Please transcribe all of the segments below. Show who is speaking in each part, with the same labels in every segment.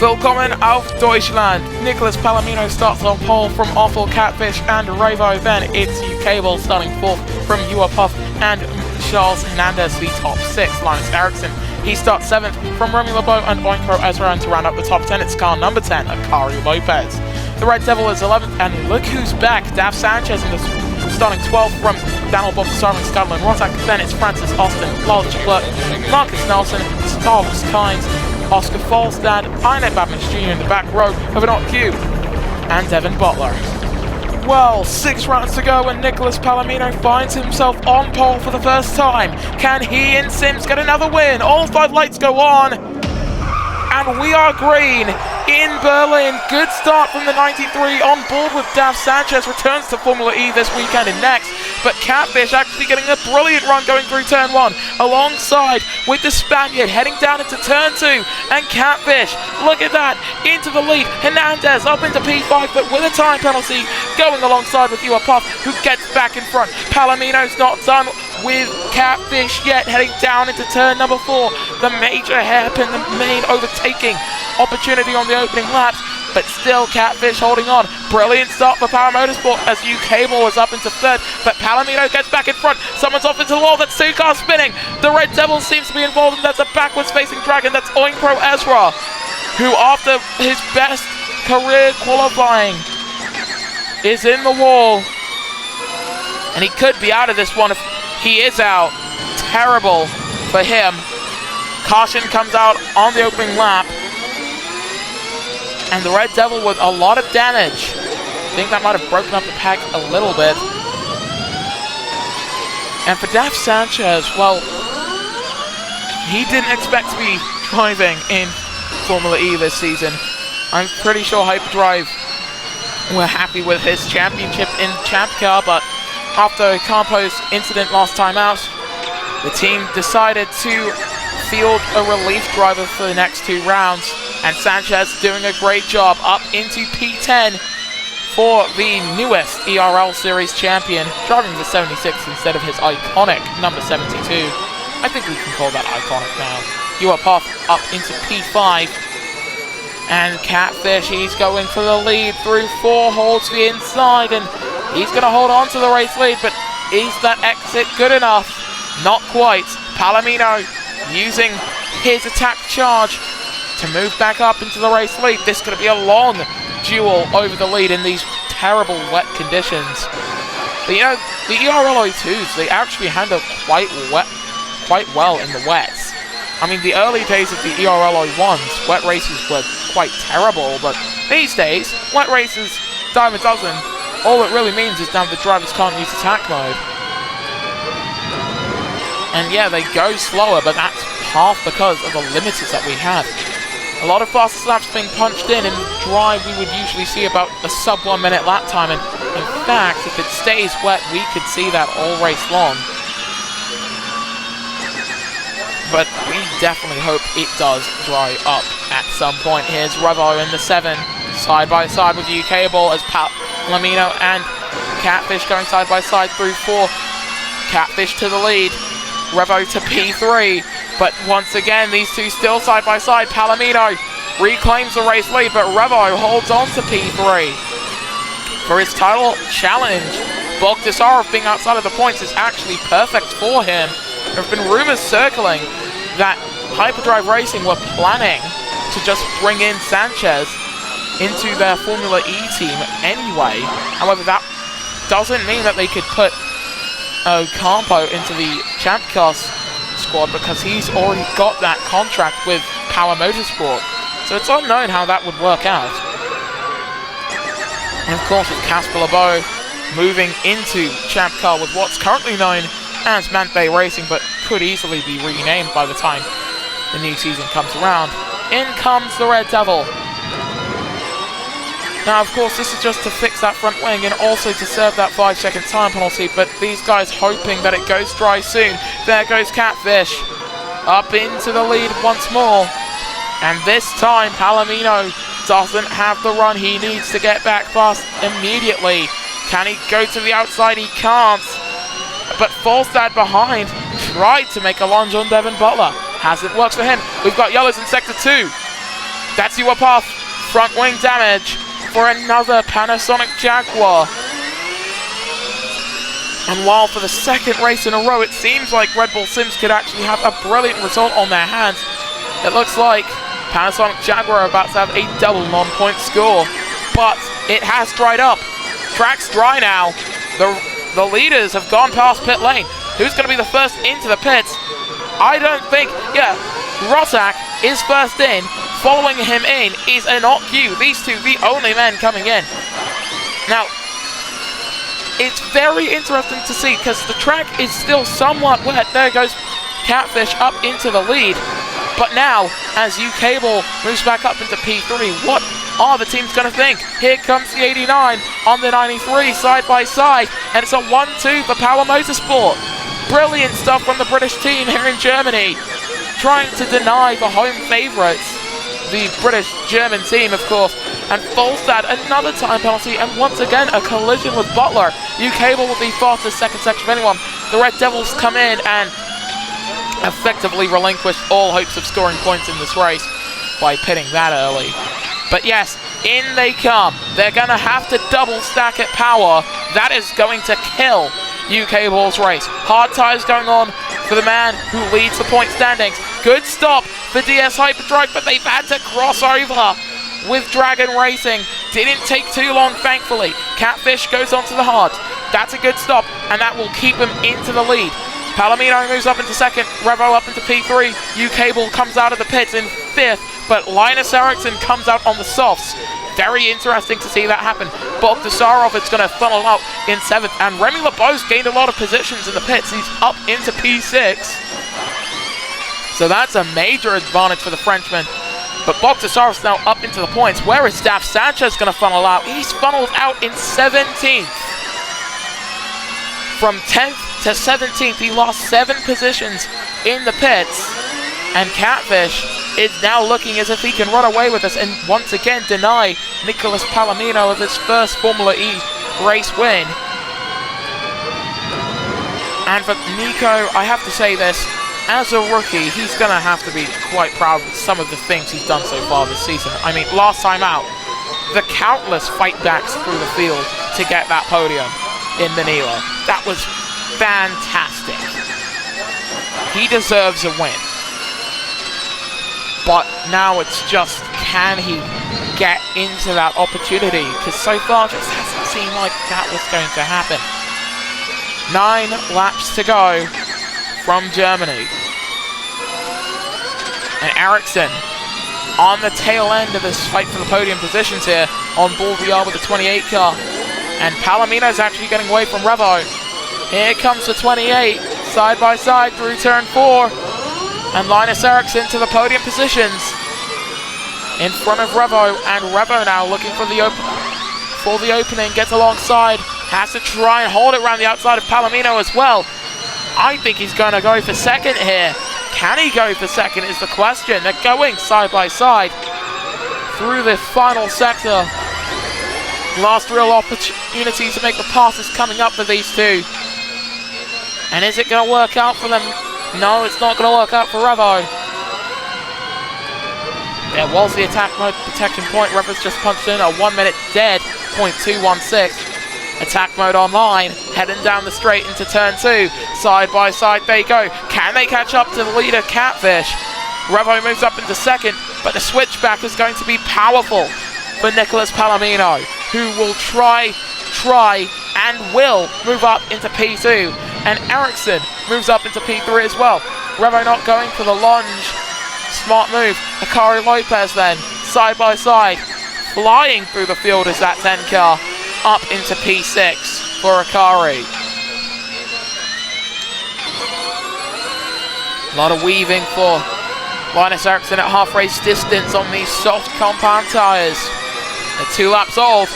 Speaker 1: Willkommen auf Deutschland. Nicholas Palomino starts on pole from Awful Catfish and Revo. Then it's Cable starting fourth from Puff and Charles Hernandez, the top six. Linus Eriksson, he starts seventh from Romy LeBeau and Oinkro Ezra. And to round up the top 10, it's car number 10, Akari Lopez. The Red Devil is 11th, and look who's back. Dav Sanchez in the starting 12th from Daniel Bob Starman, Scotland, Rotak. Then it's Francis Austin, Lawrence Clerk, Marcus Nelson, Starless Kynes, Oscar Falstad, Inet Badman Jr. in the back row, Overknock Q, and Devin Butler. Well, 6 rounds to go and Nicholas Palomino finds himself on pole for the first time. Can he and Sims get another win? All 5 lights go on, and we are green in Berlin. Good start from the 93 on board with Dav Sanchez. Returns to Formula E this weekend and next. But Catfish actually getting a brilliant run going through turn 1 alongside with the Spaniard heading down into turn 2. And Catfish, look at that, into the lead. Hernandez up into P5 but with a time penalty going alongside with Puff, who gets back in front. Palomino's not done with Catfish yet, heading down into turn number 4. The major hairpin, the main overtaking opportunity on the opening laps, but still Catfish holding on. Brilliant start for Power Motorsport as Cable is up into third, but Palomino gets back in front. Someone's off into the wall. That's 2 cars spinning. The Red Devil seems to be involved, and that's a backwards facing dragon. That's Oinkro Ezra, who after his best career qualifying is in the wall, and he could be out of this one. If he is out, terrible for him. Caution comes out on the opening lap, and the Red Devil with a lot of damage. I think that might have broken up the pack a little bit. And for Dav Sanchez, well, he didn't expect to be driving in Formula E this season. I'm pretty sure Hyperdrive were happy with his championship in Champ Car, but after Campo's incident last time out, the team decided to field a relief driver for the next 2 rounds. And Sanchez doing a great job up into P10 for the newest ERL Series champion, driving the 76 instead of his iconic number 72. I think we can call that iconic now. Puff up into P5. And Catfish, he's going for the lead through 4 holes to the inside, and he's going to hold on to the race lead, but is that exit good enough? Not quite. Palomino using his attack charge to move back up into the race lead. This is going to be a long duel over the lead in these terrible wet conditions. But the ERL 02s, they actually handle quite well in the wets. I mean, the early days of the ERL 01s, wet races were quite terrible, but these days, wet races, dime a dozen. All it really means is now the drivers can't use attack mode. And yeah, they go slower, but that's half because of the limiters that we have. A lot of faster laps being punched in dry, we would usually see about a sub 1 minute lap time, and in fact, if it stays wet, we could see that all race long. But we definitely hope it does dry up at some point. Here's Revo in the 7, side by side with Cable as Palomino and Catfish going side by side through 4. Catfish to the lead, Revo to P3. But once again, these two still side by side. Palomino reclaims the race lead, but Revo holds on to P3. For his title challenge, Bogdasarov being outside of the points is actually perfect for him. There have been rumors circling that Hyperdrive Racing were planning to just bring in Sanchez into their Formula E team anyway. However, that doesn't mean that they could put Campo into the Champ Car squad, because he's already got that contract with Power Motorsport, so it's unknown how that would work out. And of course, with Casper LeBeau moving into Champ Car with what's currently known as Mantbay Racing, but could easily be renamed by the time the new season comes around. In comes the Red Devil. Now, of course, this is just to fix that front wing and also to serve that 5-second time penalty, but these guys hoping that it goes dry soon. There goes Catfish, up into the lead once more. And this time, Palomino doesn't have the run he needs to get back fast immediately. Can he go to the outside? He can't. But Falstad behind tried to make a lunge on Devin Butler. Hasn't worked for him. We've got yellows in Sector 2. That's Uapuff. Front wing damage for another Panasonic Jaguar. And while for the second race in a row, it seems like Red Bull Sims could actually have a brilliant result on their hands, it looks like Panasonic Jaguar are about to have a double non-point score. But it has dried up. Track's dry now. The leaders have gone past pit lane. Who's going to be the first into the pits? I don't think, Rotak is first in. Following him in is Inocu. These two, the only men coming in. Now, it's very interesting to see because the track is still somewhat wet. There goes Catfish up into the lead. But now, as U-Cable moves back up into P3, what are the teams going to think? Here comes the 89 on the 93 side by side, and it's a 1-2 for Power Motorsport. Brilliant stuff from the British team here in Germany, trying to deny the home favourites, the British-German team, of course. And Volstad, another time penalty, and once again a collision with Butler. U-Cable with the fastest second section of anyone. The Red Devils come in and effectively relinquished all hopes of scoring points in this race by pitting that early. But yes, in they come. They're going to have to double stack at power. That is going to kill U-Cable's race. Hard tires going on for the man who leads the point standings. Good stop for DS Hyperdrive, but they've had to cross over with Dragon Racing. Didn't take too long, thankfully. Catfish goes onto the hard. That's a good stop, and that will keep him into the lead. Palomino moves up into second, Revo up into P3, U-Cable comes out of the pits in fifth, but Linus Eriksson comes out on the softs. Very interesting to see that happen. Bogdasarov is going to funnel out in seventh, and Remy LeBeau's gained a lot of positions in the pits. He's up into P6. So that's a major advantage for the Frenchman. But Bogdasarov's now up into the points. Where is Staff Sanchez going to funnel out? He's funneled out in 17th. From 10th to 17th, he lost 7 positions in the pits. And Catfish is now looking as if he can run away with this and once again deny Nicolas Palomino of his first Formula E race win. And for Nico, I have to say this, as a rookie, he's going to have to be quite proud of some of the things he's done so far this season. I mean, last time out, the countless fight backs through the field to get that podium in Manila. That was fantastic. He deserves a win. But now it's just, can he get into that opportunity? Because so far, it just hasn't seemed like that was going to happen. 9 laps to go from Germany. And Eriksson on the tail end of this fight for the podium positions here on board we are with the 28 car. And Palomino's actually getting away from Revo. Here comes the 28, side by side through turn 4. And Linus Eriksson to the podium positions in front of Revo. And Revo now looking for the opening, gets alongside, has to try and hold it around the outside of Palomino as well. I think he's going to go for second here. Can he go for second is the question. They're going side by side through the final sector. Last real opportunity to make the passes coming up for these two. And is it going to work out for them? No, it's not going to work out for Revo. There was the attack mode protection point. Revo's just punched in a 1 minute dead, 0.216. Attack mode online, heading down the straight into turn 2. Side by side they go. Can they catch up to the leader, Catfish? Revo moves up into second, but the switchback is going to be powerful for Nicolas Palomino, who will try, and will move up into P2. And Eriksson moves up into P3 as well. Revo not going for the lunge. Smart move. Akari Lopez then, side by side. Flying through the field is that 10 car. Up into P6 for Akari. A lot of weaving for Linus Eriksson at half race distance on these soft compound tyres. They're 2 laps old.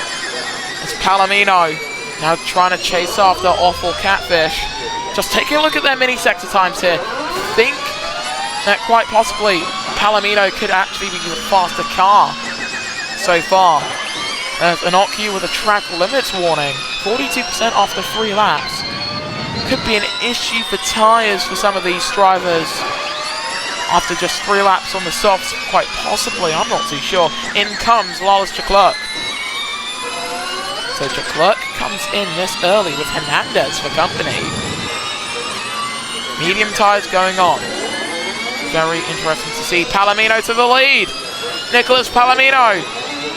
Speaker 1: It's Palomino now trying to chase after awful Catfish. Just taking a look at their mini sector times here. Think that quite possibly Palomino could actually be the faster car so far. There's an Inocu with a track limits warning. 42% after 3 laps. Could be an issue for tyres for some of these drivers after just 3 laps on the softs, quite possibly, I'm not too sure. In comes Lars Leclerc. So Leclerc comes in this early with Hernandez for company. Medium tyres going on. Very interesting to see. Palomino to the lead. Nicholas Palomino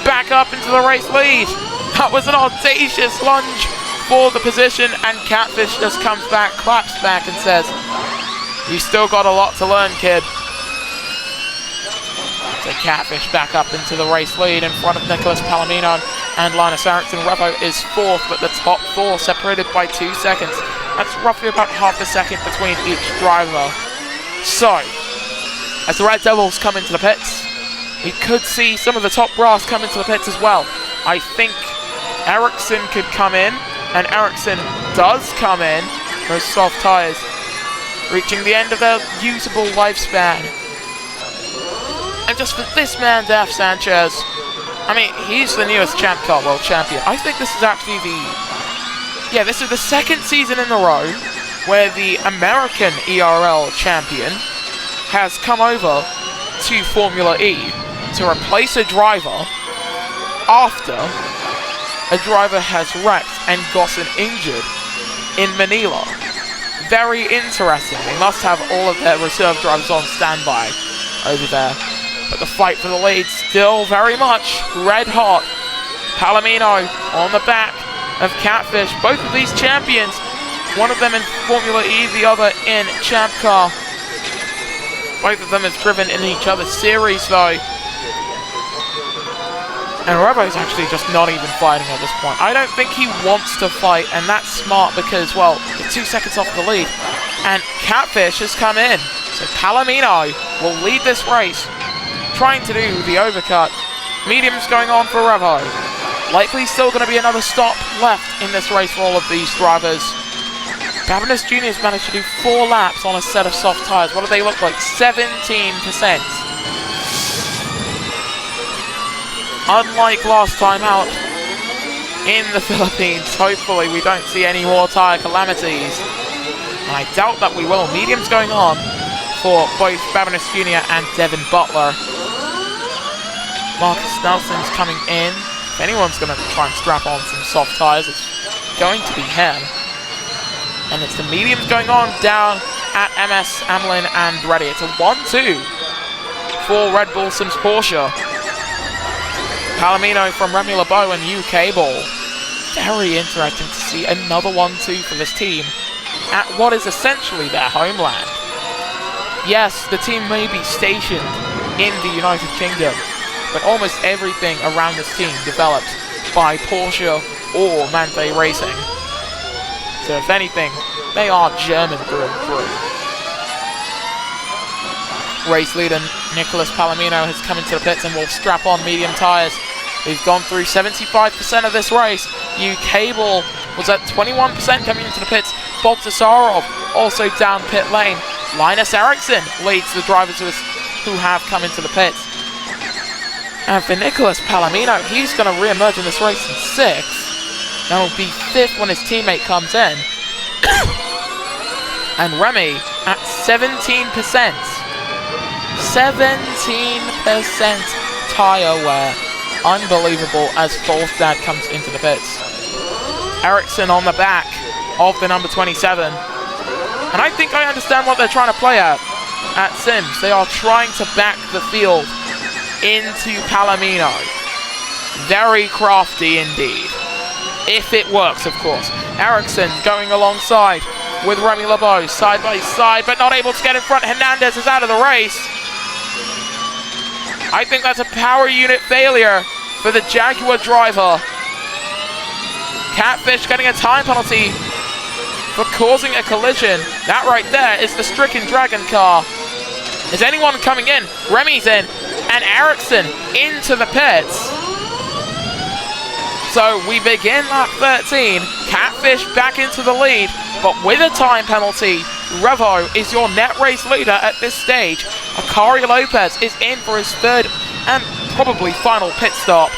Speaker 1: back up into the race lead. That was an audacious lunge for the position, and Catfish just comes back, claps back and says, "You still got a lot to learn, kid." So Catfish back up into the race lead in front of Nicholas Palomino and Linus Eriksson. Revo is 4th, but the top 4 separated by 2 seconds. That's roughly about half a second between each driver. So, as the Red Devils come into the pits, we could see some of the top brass come into the pits as well. I think Eriksson could come in, and Eriksson does come in. Those soft tyres reaching the end of their usable lifespan. And just for this man, Daf Sanchez, I mean, he's the newest Champ Car World Champion. I think this is actually this is the 2nd season in a row where the American ERL champion has come over to Formula E to replace a driver after a driver has wrecked and gotten injured in Manila. Very interesting. They must have all of their reserve drivers on standby over there. But the fight for the lead still very much red hot. Palomino on the back of Catfish. Both of these champions, one of them in Formula E, the other in Champ Car. Both of them have driven in each other's series though. And Revo's actually just not even fighting at this point. I don't think he wants to fight, and that's smart because, well, he's 2 seconds off the lead. And Catfish has come in. So Palomino will lead this race, trying to do the overcut. Medium's going on for Revo. Likely still going to be another stop left in this race for all of these drivers. Babinas Jr.'s managed to do 4 laps on a set of soft tyres. What do they look like? 17%. Unlike last time out in the Philippines, hopefully we don't see any more tyre calamities. And I doubt that we will. Medium's going on for both Babinas Jr. and Devin Butler. Marcus Nelson's coming in. If anyone's going to try and strap on some soft tyres, it's going to be him. And it's the mediums going on down at MS, Amelin and Reddy. It's a 1-2 for Red Bull Sims Porsche. Palomino from Remy LeBeau and UK Ball. Very interesting to see another 1-2 for this team at what is essentially their homeland. Yes, the team may be stationed in the United Kingdom, but almost everything around this team developed by Porsche or Mante Racing. So if anything, they are German through and through. Race leader Nicholas Palomino has come into the pits and will strap on medium tyres. We've gone through 75% of this race. UK Ball was at 21% coming into the pits. Bob Tasarov also down pit lane. Linus Eriksson leads the drivers who have come into the pits. And for Nicholas Palomino, he's going to re-emerge in this race in 6th. That will be 5th when his teammate comes in. And Remy at 17%. 17% tyre wear. Unbelievable as Falstad comes into the pits. Eriksson on the back of the number 27. And I think I understand what they're trying to play at Sims. They are trying to back the field into Palomino. Very crafty indeed. If it works, of course. Eriksson going alongside with Remy LeBeau, side by side, but not able to get in front. Hernandez is out of the race. I think that's a power unit failure for the Jaguar driver. Catfish getting a time penalty for causing a collision. That right there is the stricken Dragon car. Is anyone coming in? Remy's in, and Eriksson into the pits. So we begin lap 13. Catfish back into the lead, but with a time penalty. Revo is your net race leader at this stage. Akari Lopez is in for his 3rd and probably final pit stop.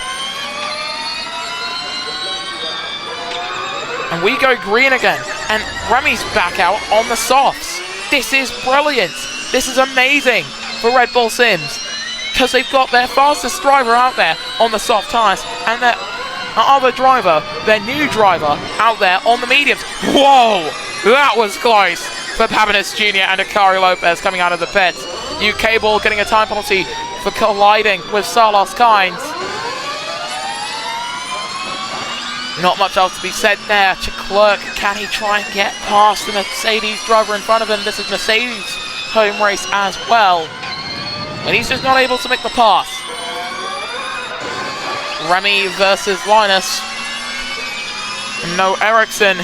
Speaker 1: And we go green again, and Remy's back out on the softs. This is brilliant. This is amazing. for Red Bull Sims, because they've got their fastest driver out there on the soft tyres, and their other driver, their new driver, out there on the mediums. Whoa! That was close for Pavinis Jr. and Akari Lopez coming out of the pits. UK Ball getting a time penalty for colliding with Salos Kynes. Not much else to be said there. Leclerc, can he try and get past the Mercedes driver in front of him? This is Mercedes' home race as well. And he's just not able to make the pass. Remy versus Linus. No Ericsson.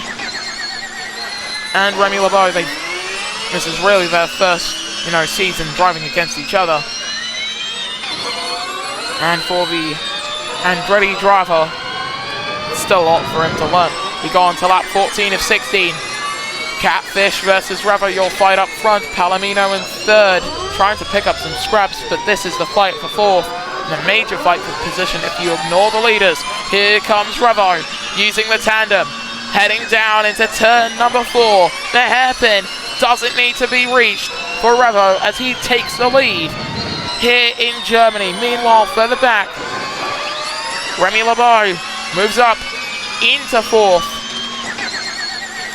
Speaker 1: And Remy LeBeau, this is really their first, season driving against each other. And for the Andretti driver, still a lot for him to learn. We go on to lap 14 of 16. Catfish versus Revo, you'll fight up front. Palomino in third, trying to pick up some scraps, but this is the fight for fourth. And a major fight for position if you ignore the leaders. Here comes Revo, using the tandem. Heading down into turn number 4. The hairpin doesn't need to be reached for Revo as he takes the lead here in Germany. Meanwhile, further back, Remy LeBeau moves up into 4th.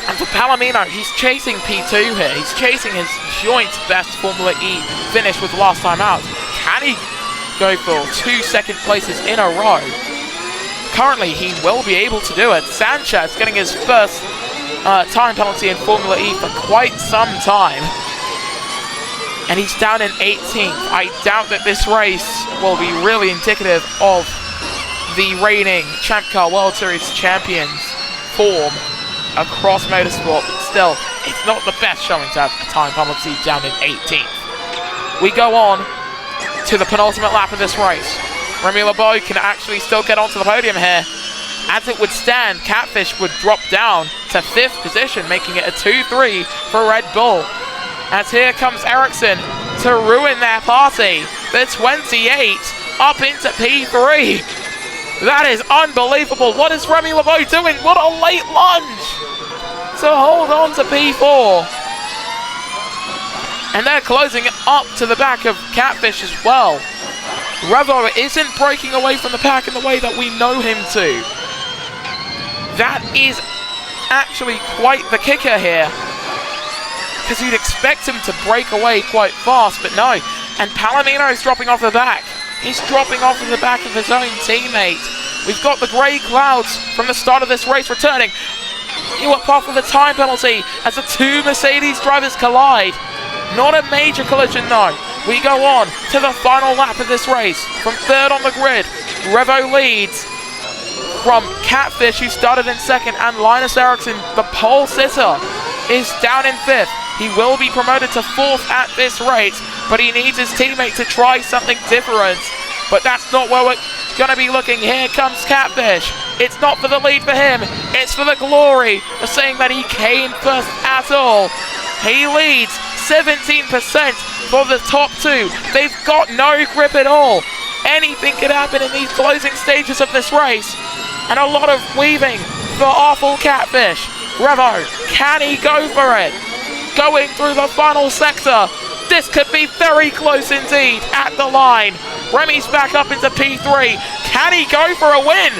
Speaker 1: And for Palomino, he's chasing P2 here. He's chasing his joint best Formula E finish with last time out. Can he go for 2 second places in a row? Currently, he will be able to do it. Sanchez getting his first time penalty in Formula E for quite some time. And he's down in 18th. I doubt that this race will be really indicative of the reigning Champ Car World Series champions form across motorsport, but still, it's not the best showing to have a time penalty down in 18th. We go on to the penultimate lap of this race. Remy LeBeau can actually still get onto the podium here. As it would stand, Catfish would drop down to 5th position, making it a 2-3 for Red Bull. As here comes Ericsson to ruin their party. The 28 up into P3. That is unbelievable. What is Remy LeBeau doing? What a late lunge to hold on to P4. And they're closing it up to the back of Catfish as well. Revo isn't breaking away from the pack in the way that we know him to. That is actually quite the kicker here, because you'd expect him to break away quite fast, but no. And Palomino's dropping off the back. He's dropping off of the back of his own teammate. We've got the grey clouds from the start of this race returning. You are off with a time penalty as the 2 Mercedes drivers collide. Not a major collision though. We go on to the final lap of this race. From 3rd on the grid, Revo leads from Catfish, who started in 2nd, and Linus Ericsson, the pole sitter, is down in 5th. He will be promoted to 4th at this rate, but he needs his teammate to try something different. But that's not where we're going to be looking. Here comes Catfish. It's not for the lead for him. It's for the glory of saying that he came first at all. He leads 17% for the top 2. They've got no grip at all. Anything could happen in these closing stages of this race. And a lot of weaving for awful Catfish. Revo, can he go for it? Going through the final sector. This could be very close indeed at the line. Remy's back up into P3. Can he go for a win?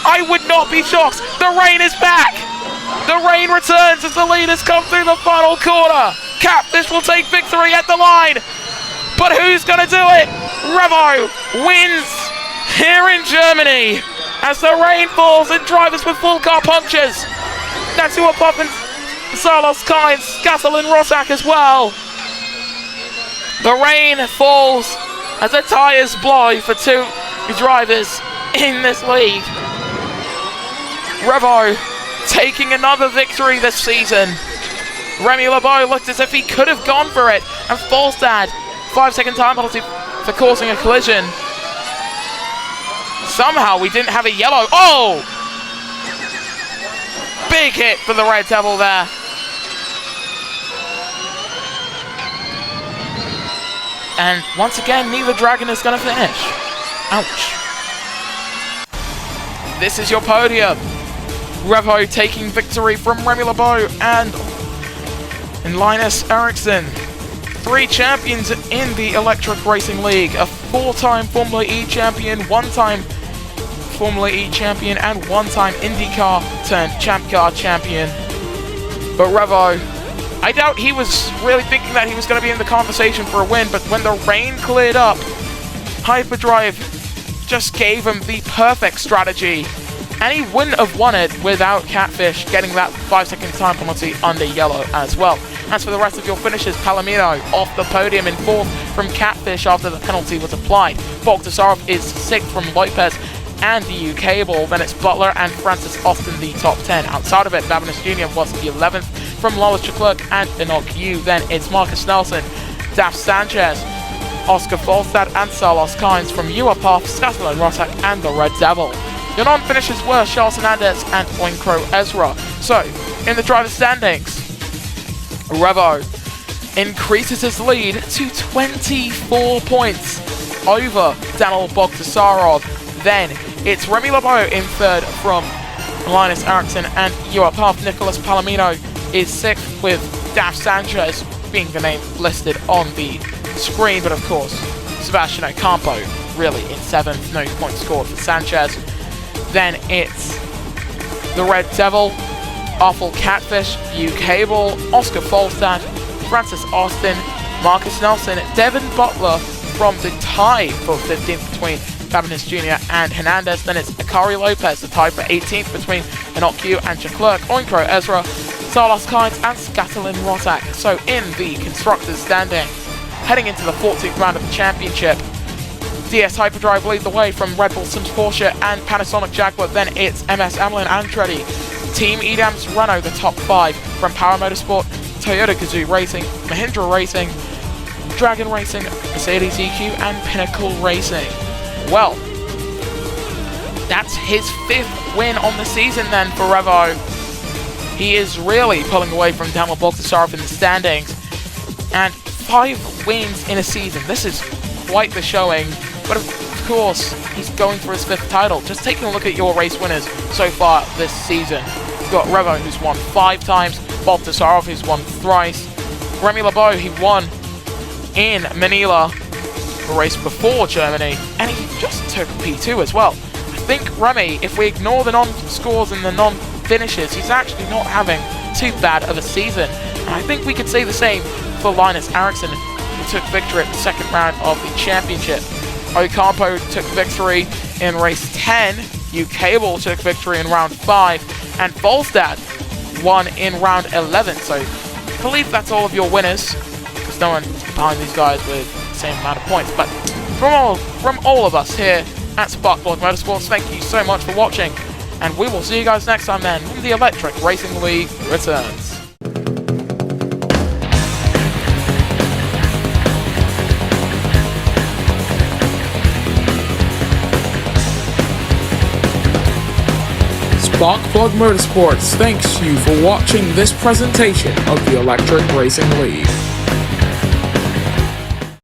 Speaker 1: I would not be shocked. The rain is back. The rain returns as the leaders come through the final corner. Catfish will take victory at the line. But who's going to do it? Revo wins here in Germany as the rain falls and drivers with full car punctures. That's who are popping. Salos Kynes, Gassel and Rossack as well. The rain falls as the tyres blow for 2 drivers in this league. Revo taking another victory this season. Remy LeBeau looked as if he could have gone for it, and Falstad, 5-second time penalty for causing a collision. Somehow we didn't have a yellow. Oh! Big hit for the Red Devil there. And once again, neither Dragon is going to finish. Ouch. This is your podium. Revo taking victory from Remy LeBeau and Linus Ericsson. 3 champions in the Electric Racing League, a 4-time Formula E champion, 1-time Formula E champion, and 1-time IndyCar turned Champ Car champion. But Revo, I doubt he was really thinking that he was going to be in the conversation for a win, but when the rain cleared up, Hyperdrive just gave him the perfect strategy, and he wouldn't have won it without Catfish getting that 5-second time penalty under yellow as well. As for the rest of your finishes, Palomino off the podium in 4th from Catfish after the penalty was applied. Bogdasarov is 6th from Lopez and the UK ball. Then it's Butler and Francis Austin the top 10. Outside of it, Babinis Jr. was the 11th from Lois Leclerc and Enoch Yu. Then it's Marcus Nelson, Daf Sanchez, Oscar Falstad and Salos Kynes from UAPOF, Scuttle and Rotak and the Red Devil. Your non-finishers were Charles Hernandez and Oinkro Ezra. So, in the driver's standings, Revo increases his lead to 24 points over Daniel Bogdasarov. Then it's Remy Lebeau in 3rd from Linus Eriksson and UAPOF. Nicholas Palomino is 6th with Daf Sanchez being the name listed on the screen, but of course Sebastian Ocampo really in 7th, no points scored for Sanchez. Then it's the Red Devil, Awful Catfish, UK Ball, Oscar Falstad, Francis Austin, Marcus Nelson, Devin Butler from the tie for 15th between Babinis Jr. and Hernandez. Then it's Akari Lopez, the tie for 18th between Enoch and Leclerc, Oinkro Ezra, Salas Kynes and Scatterlin Rotak. So in the constructors standings, heading into the 14th round of the championship, DS Hyperdrive lead the way from Red Bull Sims Porsche and Panasonic Jaguar. Then it's MS Amelin Andretti, Team Edam's Renault the top 5 from Power Motorsport, Toyota Gazoo Racing, Mahindra Racing, Dragon Racing, Mercedes EQ and Pinnacle Racing. Well, that's his 5th win on the season then for Revo. He is really pulling away from Daniel Bogdasarov in the standings, and 5 wins in a season. This is quite the showing, but of course, he's going for his 5th title. Just taking a look at your race winners so far this season. You've got Revo, who's won 5 times, Bogdasarov, who's won thrice, Remy Lebeau, he won in Manila, the race before Germany, and he just took P2 as well. I think Remy, if we ignore the non-scores and the non-finishes, he's actually not having too bad of a season. And I think we could say the same for Linus Eriksson, who took victory at the 2nd round of the championship. Ocampo took victory in race 10, UK Ball took victory in round 5, and Falstad won in round 11. So I believe that's all of your winners, because no one behind these guys with the same amount of points. But from all of us here at Sparkplug Motorsports, thank you so much for watching, and we will see you guys next time then when the Electric Racing League returns. Sparkplug Motorsports thanks you for watching this presentation of the Electric Racing League.